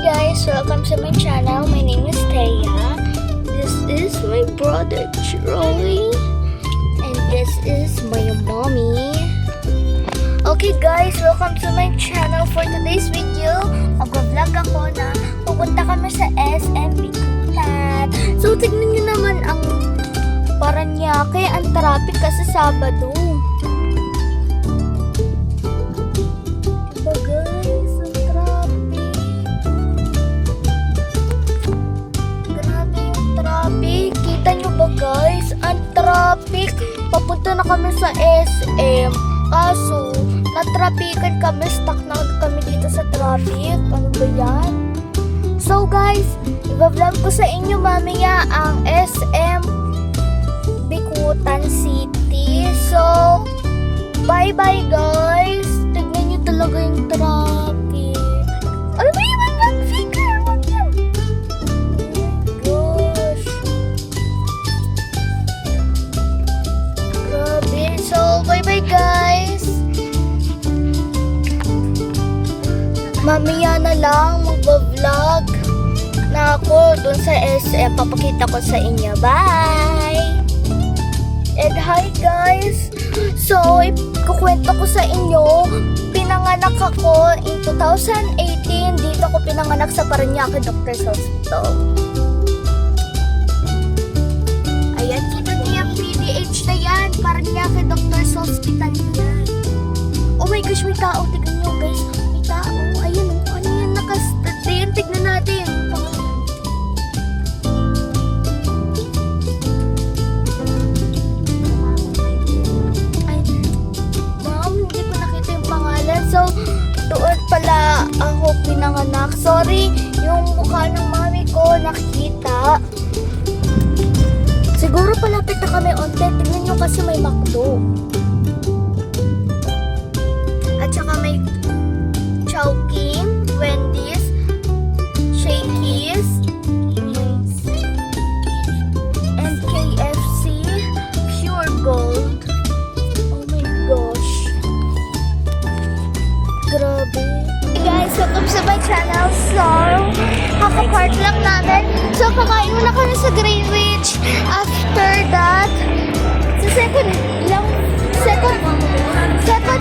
guys, welcome to my channel. My name is Thea. This is my brother Troy. And this is my mommy. Okay guys, welcome to my channel. For today's video, mag-vlog ako na pupunta kami sa SM Bikutan. So tignan nyo naman ang Paranaque, ang traffic kasi Sabado. Guys, ang traffic. Papunta na kami sa SM. Kaso, natrapikan kami. Stuck na kami dito sa traffic. Ano ba yan? So guys, i-vlog ko sa inyo mamaya ang SM Bikutan City. So, bye-bye guys. Tignan nyo talaga yung traffic. Ano ba yung mag-figure? So, bye-bye guys. Mamaya na lang mag-vlog na ako dun sa SM. Papakita ko sa inyo. Bye! And hi guys. So, ikukwento ko sa inyo. Pinanganak ako in 2018. Dito ako pinanganak sa Paranaque Doctors Hospital. Ayan, kita niya PDH na yan. Paranaque Doctors Hospital yan. Oh my gosh, may tao. Tignan nyo guys. May tao. Ayun, ano yan nakastad din. Tignan natin. Ay, ma'am, hindi ko nakita yung pangalan. So, doon pala ako pinanganak. Sorry, yung mukha ng mami ko nakita. Siguro palapit na kami onte. Tingnan nyo kasi may McDo. At saka may Chowking, Wendy's, Shakey's, and KFC, Pure Gold. Oh my gosh. Grabe. Hey guys, welcome sa my channel. So, kaka-part lang namin. So, kakain muna kami sa Greenwich. After that, sa second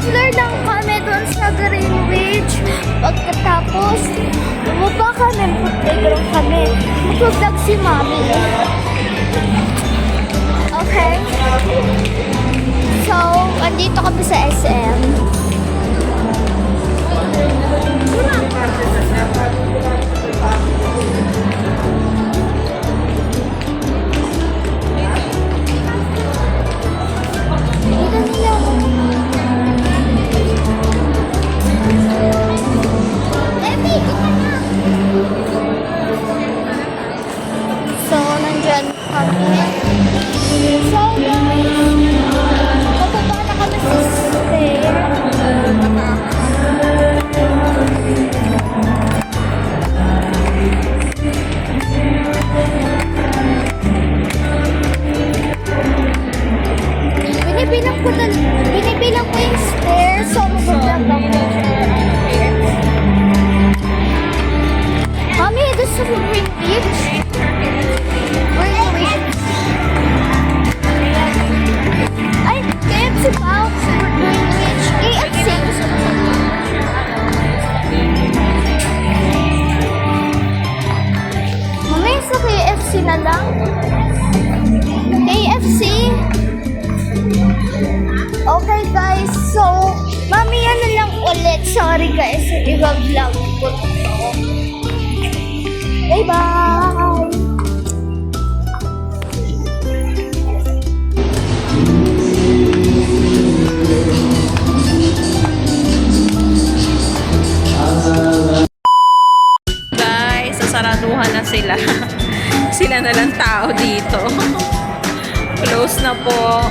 floor lang kami doon sa Greenwich. Pagkatapos, bumaba kami, mag-playground kami. Mag-vlog si mami. Okay? So, andito kami sa SM. So, nandyan kami. So, guys, bababa na kami sa stair. Binibilang ko yung stair. So, mag-vlog ako. Mami, this is a Green Beach. Where are we? Ay, KFC pa. Green Beach. KFC. Mami, sa KFC na lang. KFC. Okay guys, so mamaya na lang ulit. Sorry guys, i-vlog ko to. Bye-bye! Guys, sasaraduhan na sila. Sila na lang tao dito. Close na po.